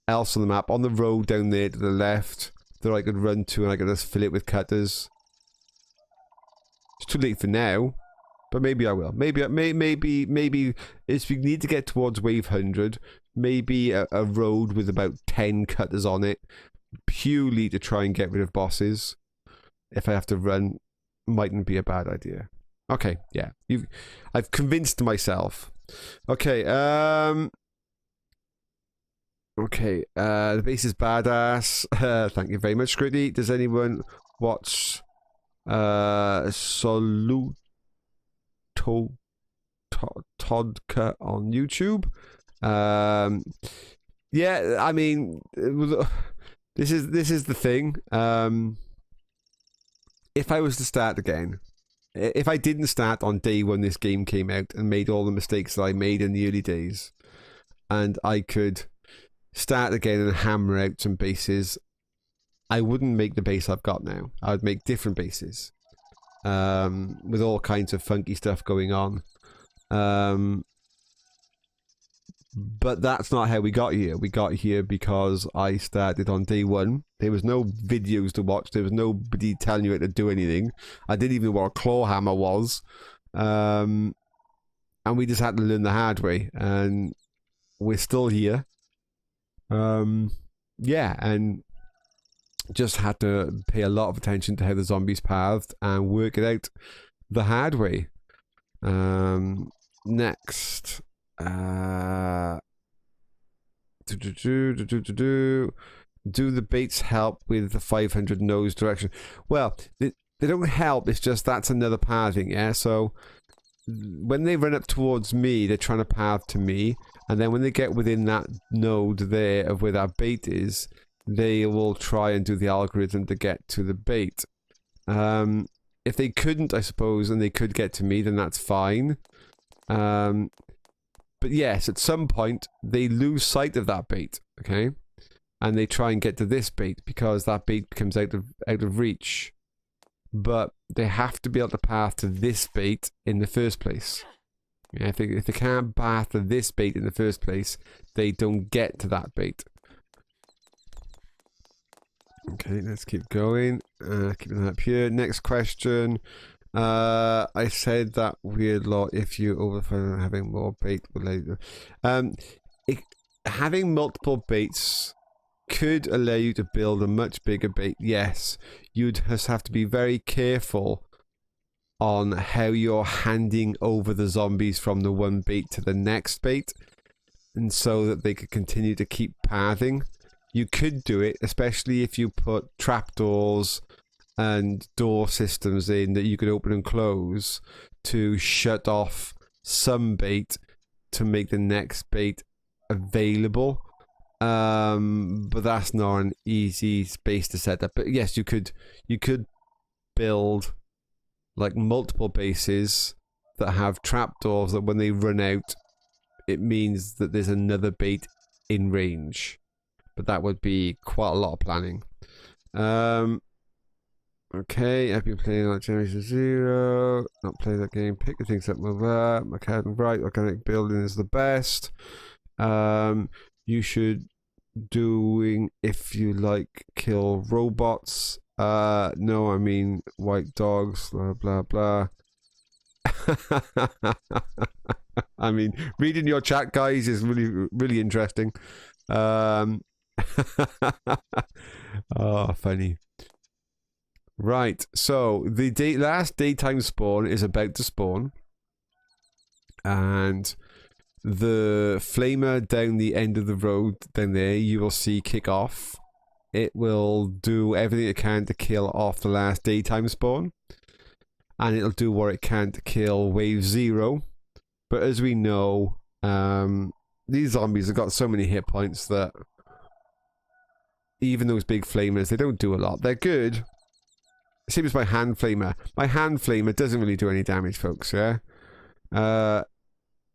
else on the map, on the road down there to the left, that I could run to, and I could just fill it with cutters. It's too late for now, but maybe I will. Maybe if we need to get towards wave 100, maybe a road with about 10 cutters on it, purely to try and get rid of bosses. If I have to run, mightn't be a bad idea. Okay, yeah, I've convinced myself. Okay, okay, the base is badass. Thank you very much, Gritty. Does anyone watch Soluto Todka on YouTube? Yeah, I mean, this is the thing. If I was to start again, if I didn't start on day one this game came out and made all the mistakes that I made in the early days, and I could start again and hammer out some bases, I wouldn't make the base I've got now. I would make different bases, with all kinds of funky stuff going on. But that's not how we got here. We got here because I started on day one. There was no videos to watch. There was nobody telling you how to do anything. I didn't even know what a claw hammer was. And we just had to learn the hard way. And we're still here. Yeah, and just had to pay a lot of attention to how the zombies pathed and work it out the hard way. Next. Do the baits help with the 500 nose direction? Well, they don't help. It's just that's another pathing, yeah? So when they run up towards me, they're trying to path to me, and then when they get within that node there of where that bait is, they will try and do the algorithm to get to the bait. If they couldn't, I suppose, and they could get to me, then that's fine. But yes, at some point, they lose sight of that bait, okay? And they try and get to this bait because that bait becomes out of reach. But they have to be able to path to this bait in the first place. Yeah, if they can't path to this bait in the first place, they don't get to that bait. Okay, let's keep going. Keeping that up here. Next question. I said that weird lot. If you overflow having more bait will later. Having multiple baits could allow you to build a much bigger bait. Yes, you'd just have to be very careful on how you're handing over the zombies from the one bait to the next bait, and so that they could continue to keep pathing. You could do it, especially if you put trapdoors and door systems in that you could open and close to shut off some bait to make the next bait available. But that's not an easy space to set up. But yes, you could build like multiple bases that have trapdoors that when they run out, it means that there's another bait in range. But that would be quite a lot of planning. Okay, have you played like Generation Zero? Not play that game. Pick the things up with that. Mechanic right. Organic building is the best. You should doing if you like kill robots. No, I mean white dogs. Blah blah blah. I mean, reading your chat, guys, is really interesting. Oh, funny. Right, so the last daytime spawn is about to spawn, and the flamer down the end of the road down there you will see kick off. It will do everything it can to kill off the last daytime spawn, and it'll do what it can to kill wave 0. But as we know, these zombies have got so many hit points that even those big flamers, they don't do a lot. They're good. Same as my hand flamer. My hand flamer doesn't really do any damage, folks, yeah? I'm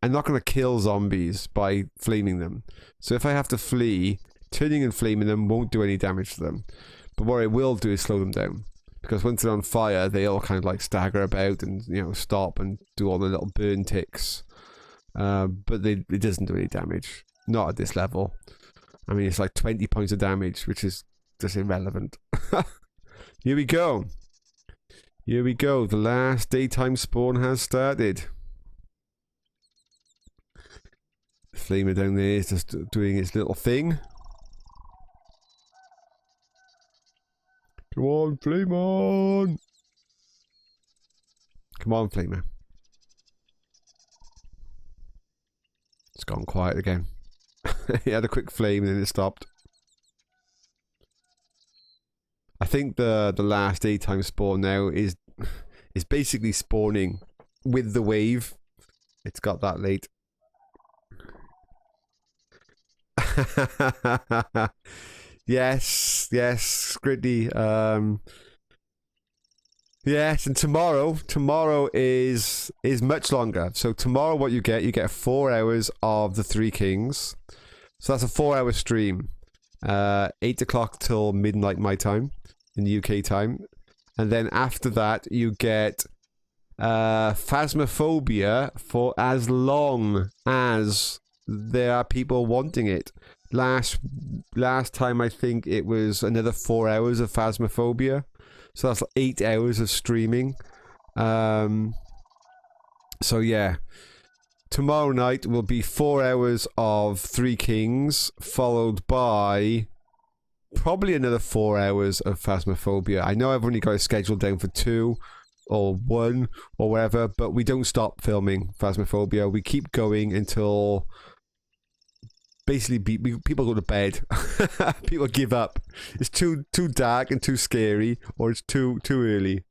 not going to kill zombies by flaming them. So if I have to flee, turning and flaming them won't do any damage to them. But what it will do is slow them down. Because once they're on fire, they all kind of like stagger about and, you know, stop and do all the little burn ticks. But it doesn't do any damage. Not at this level. I mean, it's like 20 points of damage, which is just irrelevant. Here we go. Here we go. The last daytime spawn has started. The flamer down there is just doing its little thing. Come on, flame on! Come on, flamer. It's gone quiet again. He had a quick flame and then it stopped. I think the last daytime spawn now is basically spawning with the wave. It's got that late. Yes, Gritty. Yes, and tomorrow is much longer. So tomorrow what you get 4 hours of the Three Kings. So that's a 4-hour stream. 8 o'clock till midnight my time in the UK time. And then after that you get Phasmophobia for as long as there are people wanting it. Last time I think it was another 4 hours of Phasmophobia. So that's 8 hours of streaming. So yeah. Tomorrow night will be 4 hours of Three Kings, followed by probably another 4 hours of Phasmophobia. I know I've only got it scheduled down for 2 or 1 or whatever, but we don't stop filming Phasmophobia. We keep going until basically people go to bed. People give up. It's too dark and too scary, or it's too early.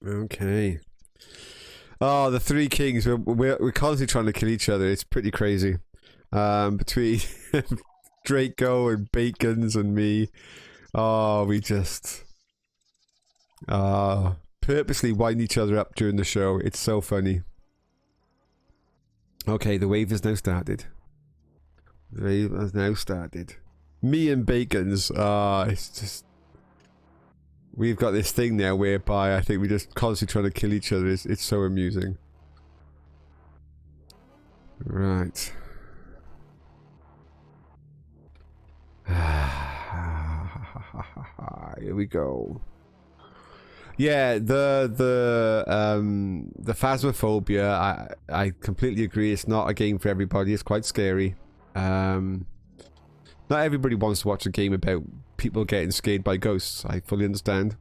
Okay. Oh, the Three Kings. We're constantly trying to kill each other. It's pretty crazy. Between Draco and Bacons and me. Oh, we just purposely wind each other up during the show. It's so funny. Okay, the wave has now started. The wave has now started. Me and Bacons. It's just... We've got this thing now whereby I think we're just constantly trying to kill each other. It's so amusing. Right. Here we go. Yeah, the Phasmophobia, I completely agree. It's not a game for everybody. It's quite scary. Not everybody wants to watch a game about people getting scared by ghosts. I fully understand.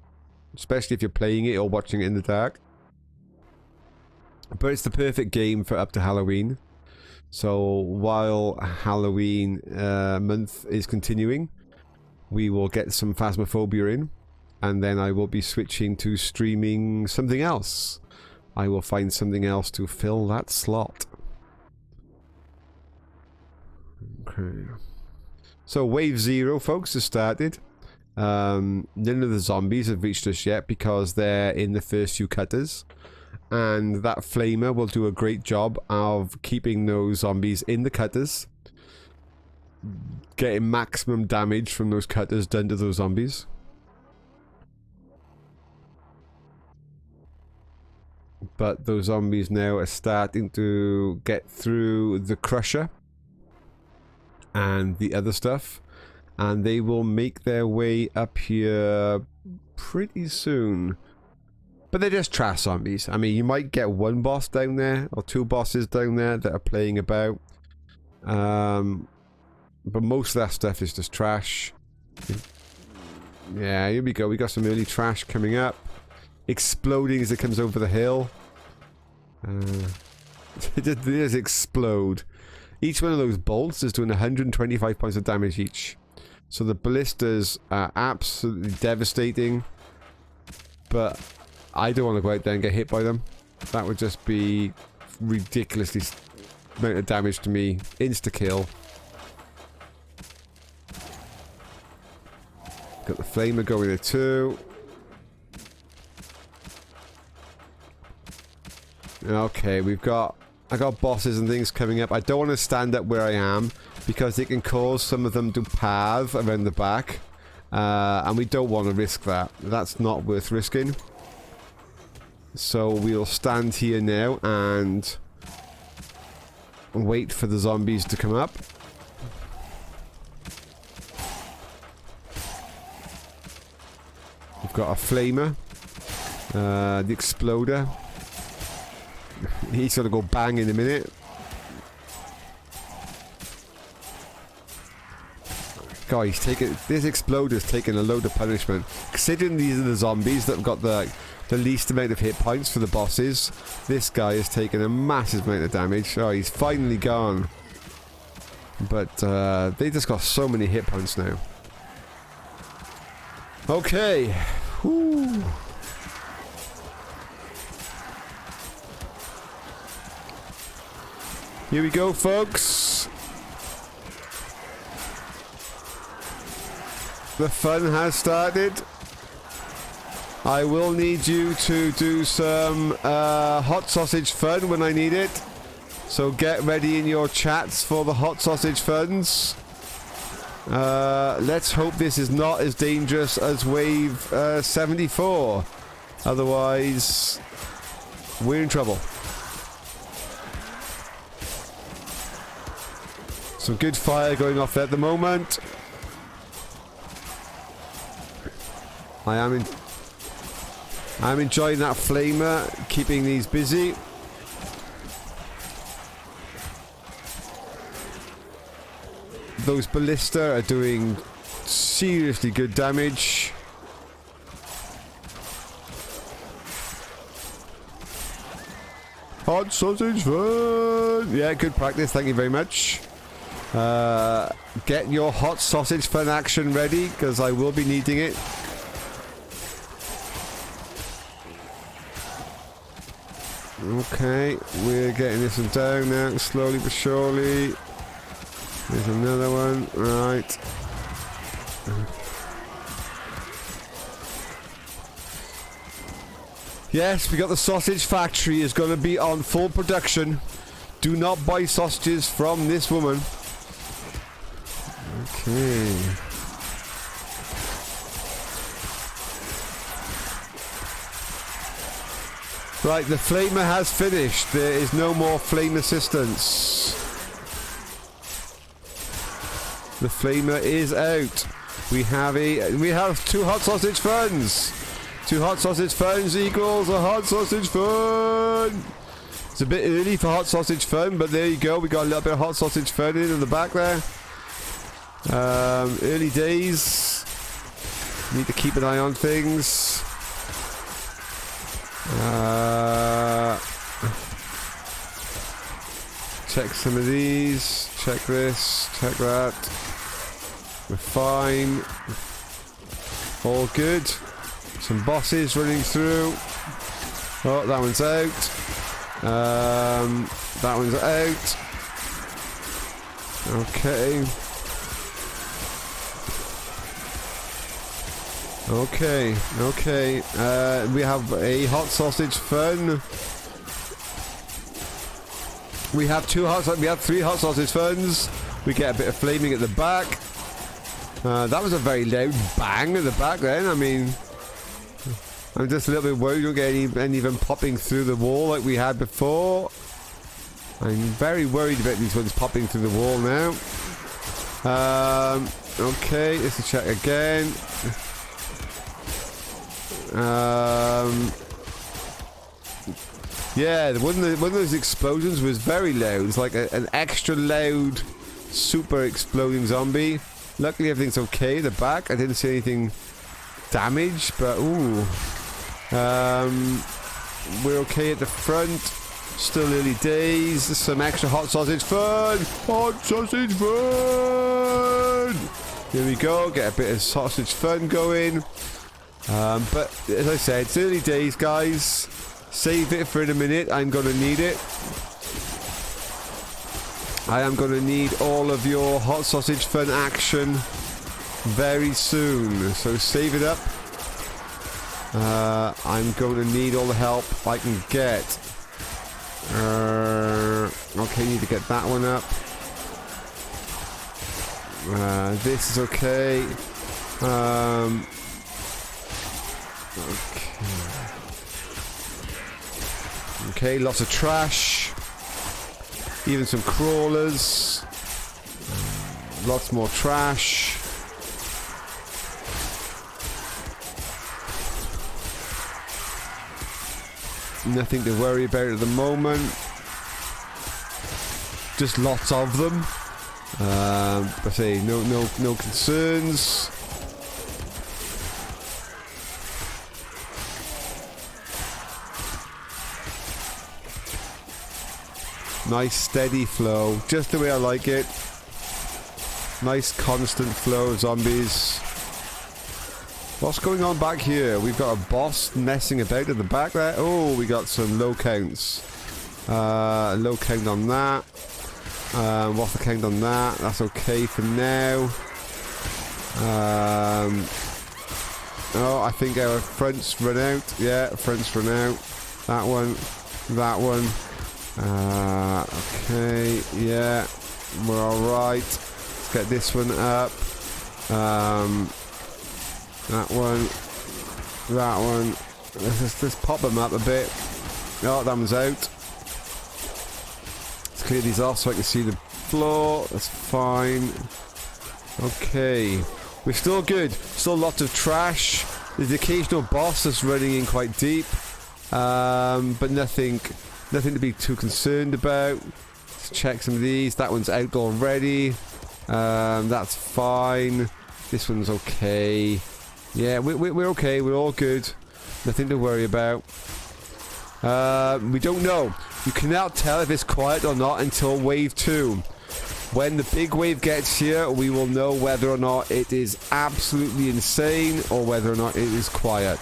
Especially if you're playing it or watching it in the dark. But it's the perfect game for up to Halloween. So while Halloween month is continuing, we will get some Phasmophobia in. And then I will be switching to streaming something else. I will find something else to fill that slot. Okay. So Wave 0, folks, has started. None of the zombies have reached us yet because they're in the first few cutters. And that flamer will do a great job of keeping those zombies in the cutters. Getting maximum damage from those cutters done to those zombies. But those zombies now are starting to get through the crusher and the other stuff, and they will make their way up here pretty soon. But they're just trash zombies. I mean, you might get one boss down there or two bosses down there that are playing about, but most of that stuff is just trash. Yeah, here we go. We got some early trash coming up. Exploding as it comes over the hill. It does explode. Each one of those bolts is doing 125 points of damage each. So the ballistas are absolutely devastating. But I don't want to go out there and get hit by them. That would just be ridiculously amount of damage to me. Insta-kill. Got the flamer going there too. Okay, I got bosses and things coming up. I don't want to stand up where I am because it can cause some of them to path around the back. And we don't want to risk that. That's not worth risking. So we'll stand here now and wait for the zombies to come up. We've got a flamer. The exploder. He's gonna go bang in a minute. God, he's taking... This exploder's taking a load of punishment. Considering these are the zombies that have got the least amount of hit points for the bosses, this guy has taken a massive amount of damage. Oh, he's finally gone. But they just got so many hit points now. Okay. Whew. Here we go, folks. The fun has started. I will need you to do some hot sausage fun when I need it. So get ready in your chats for the hot sausage funs. Let's hope this is not as dangerous as wave 74. Otherwise, we're in trouble. Some good fire going off at the moment. I'm enjoying that flamer, keeping these busy. Those ballista are doing seriously good damage. Hot sausage fun! Yeah, good practice, thank you very much. Get your hot sausage fun action ready, because I will be needing it. Okay, we're getting this one down now, slowly but surely. There's another one, right. Yes, we got the sausage factory is going to be on full production. Do not buy sausages from this woman. Okay. Right, the flamer has finished. There is no more flame assistance. The flamer is out. We have two hot sausage funs. 2 hot sausage funs equals a hot sausage fun. It's a bit early for hot sausage fun, but there you go. We got a little bit of hot sausage fun in the back there. Early days. Need to keep an eye on things. Check some of these. Check this. Check that. We're fine. All good. Some bosses running through. Oh, that one's out. That one's out. Okay. Okay. We have a hot sausage fun. We have 3 hot sausage funs. We get a bit of flaming at the back. That was a very loud bang at the back then. I mean, I'm just a little bit worried we don't get any of them popping through the wall like we had before. I'm very worried about these ones popping through the wall now. Okay, let's check again. Yeah, one of those explosions was very loud. It's like an extra loud, super exploding zombie. Luckily, everything's okay at the back. I didn't see anything damaged, but ooh. We're okay at the front. Still early days. Some extra hot sausage fun. Hot sausage fun. Here we go. Get a bit of sausage fun going. But as I said, it's early days, guys. Save it for in a minute. I'm going to need it. I am going to need all of your hot sausage fun action very soon. So save it up. I'm going to need all the help I can get. Okay, need to get that one up. This is okay. Okay, lots of trash. Even some crawlers. Lots more trash. Nothing to worry about at the moment. Just lots of them. I say no concerns. Nice steady flow, just the way I like it. Nice constant flow of zombies. What's going on back here? We've got a boss messing about at the back there. Oh, we got some low counts. Low count on that. What's the count on that? That's okay for now. Oh, I think our fronts run out. Yeah, fronts run out. That one. That one. Okay, yeah, we're alright. Let's get this one up. That one. That one. Let's pop them up a bit. Oh, that one's out. Let's clear these off so I can see the floor. That's fine. Okay. We're still good. Still lots of trash. There's the occasional boss that's running in quite deep. But nothing to be too concerned about. Let's check some of these. That one's out already. That's fine. This one's okay. Yeah, we're okay. We're all good. Nothing to worry about. We don't know. You cannot tell if it's quiet or not until wave 2. When the big wave gets here, we will know whether or not it is absolutely insane or whether or not it is quiet.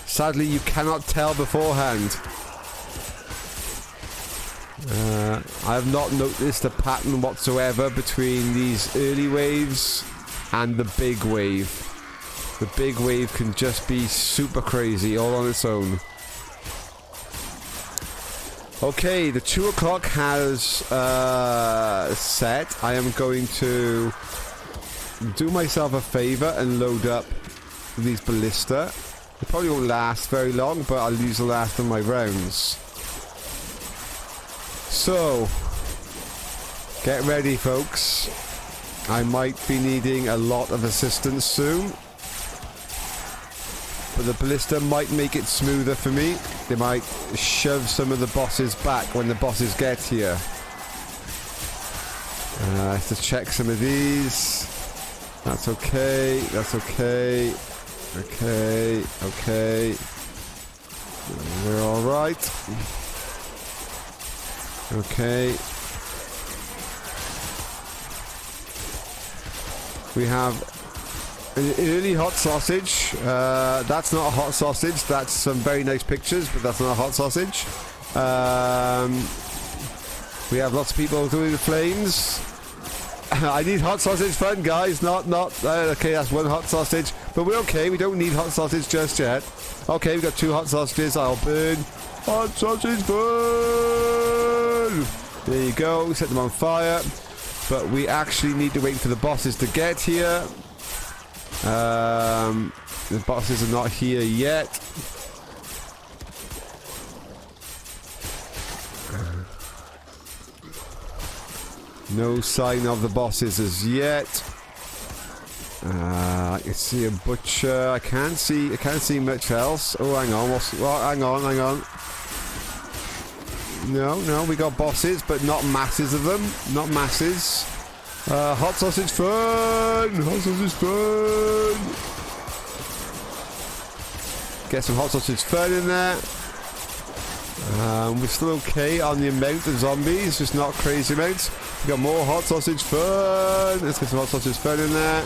Sadly, you cannot tell beforehand. I have not noticed a pattern whatsoever between these early waves and the big wave. The big wave can just be super crazy all on its own. Okay, the 2 o'clock has set. I am going to do myself a favor and load up these ballista. It probably won't last very long, but I'll use the last of my rounds. So, get ready, folks. I might be needing a lot of assistance soon. but the ballista might make it smoother for me. They might shove some of the bosses back when the bosses get here. Let's just check some of these. That's okay. That's okay. Okay. Okay. We're all right. Okay. We have an early hot sausage. That's not a hot sausage. That's some very nice pictures, but that's not a hot sausage. We have lots of people doing the flames. I need hot sausage fun, guys. Okay, that's one hot sausage. But we're okay. We don't need hot sausage just yet. Okay, we've got 2 hot sausages. I'll burn. Hot sausage burn! There you go. Set them on fire. But we actually need to wait for the bosses to get here. The bosses are not here yet. No sign of the bosses as yet. I can see a butcher. I can't see much else. Oh, hang on. Hang on. No, we got bosses, but not masses of them. Not masses. Hot sausage fun! Hot sausage fun! Get some hot sausage fun in there. We're still okay on the amount of zombies, just not crazy amounts. We got more hot sausage fun. Let's get some hot sausage fun in there.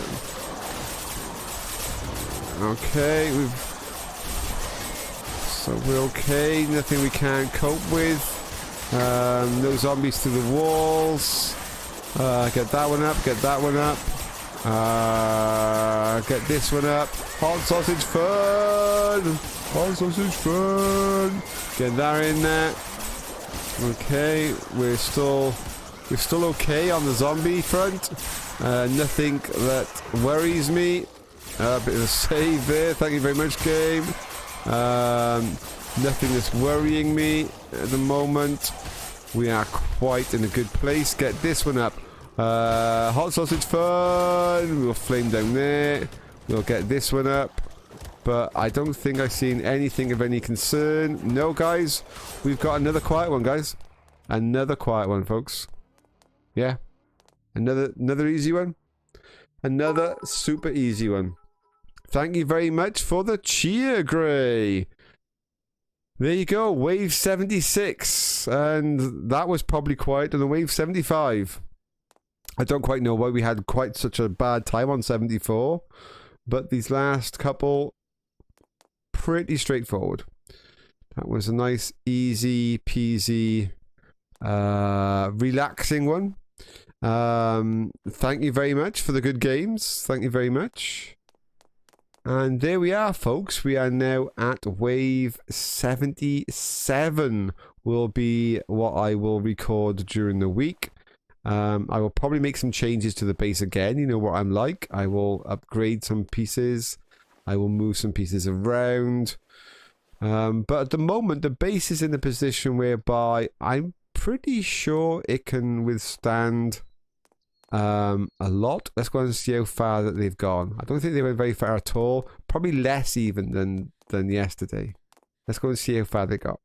Okay, we're okay. Nothing we can't cope with. No zombies through the walls. Get that one up. Get that one up. Get this one up. Hot sausage fun. Hot sausage fun. Get that in there. Okay, we're still okay on the zombie front. Nothing that worries me. A bit of a save there. Thank you very much, game. Nothing that's worrying me at the moment. We are quite in a good place. Get this one up. Hot sausage fun. We'll flame down there. We'll get this one up. But I don't think I've seen anything of any concern. No, guys. We've got another quiet one, guys. Another quiet one, folks. Yeah. Another easy one. Another super easy one. Thank you very much for the cheer, Gray. There you go, wave 76. And that was probably quiet on the wave 75. I don't quite know why we had quite such a bad time on 74. But these last couple, pretty straightforward. That was a nice, easy peasy, relaxing one. Thank you very much for the good games. Thank you very much. And there we are, folks. We are now at wave 77. Will be what I will record during the week. I will probably make some changes to the base again. You know what I'm like. I will upgrade some pieces. I will move some pieces around. But at the moment, the base is in a position whereby I'm pretty sure it can withstand a lot. Let's go and see how far that they've gone. I don't think they went very far at all. Probably less even than yesterday. Let's go and see how far they got.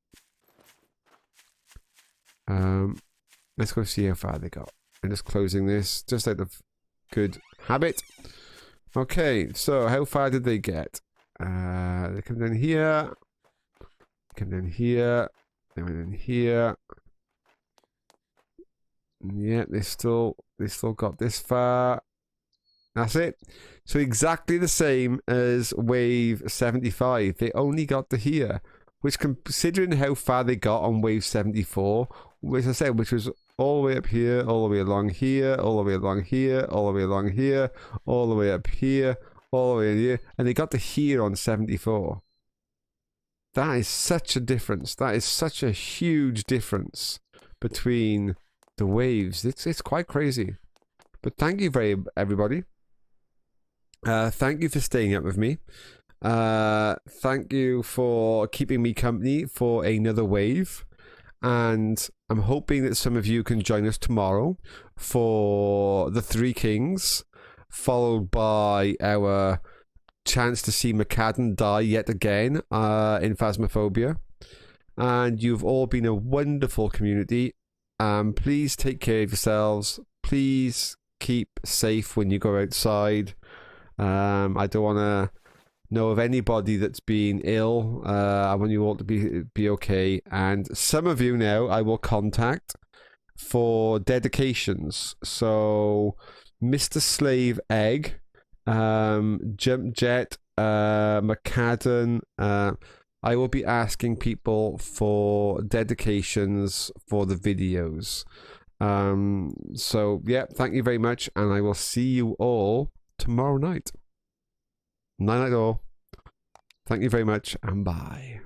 Let's go see how far they got. I'm just closing this just out of good habit. Okay, so how far did they get? They come down here. Come down here. They went in here. Yeah, they still got this far. That's it. So exactly the same as wave 75. They only got to here, which, considering how far they got on wave 74, which I said, which was all the way up here, all the way along here, all the way along here, all the way along here, all the way up here, all the way in here, and they got to here on 74. That is such a difference. That is such a huge difference between the waves. It's quite crazy. But thank you everybody. Thank you for staying up with me. Thank you for keeping me company for another wave. And I'm hoping that some of you can join us tomorrow for the Three Kings, followed by our chance to see McCadden die yet again in Phasmophobia. And you've all been a wonderful community. Please take care of yourselves. Please keep safe when you go outside. I don't want to know of anybody that's been ill. I want you all to be okay. And some of you now I will contact for dedications. So Mr. Slave Egg, Jump Jet, McCadden, I will be asking people for dedications for the videos. So yeah, thank you very much, and I will see you all tomorrow night. Night night all. Thank you very much, and bye.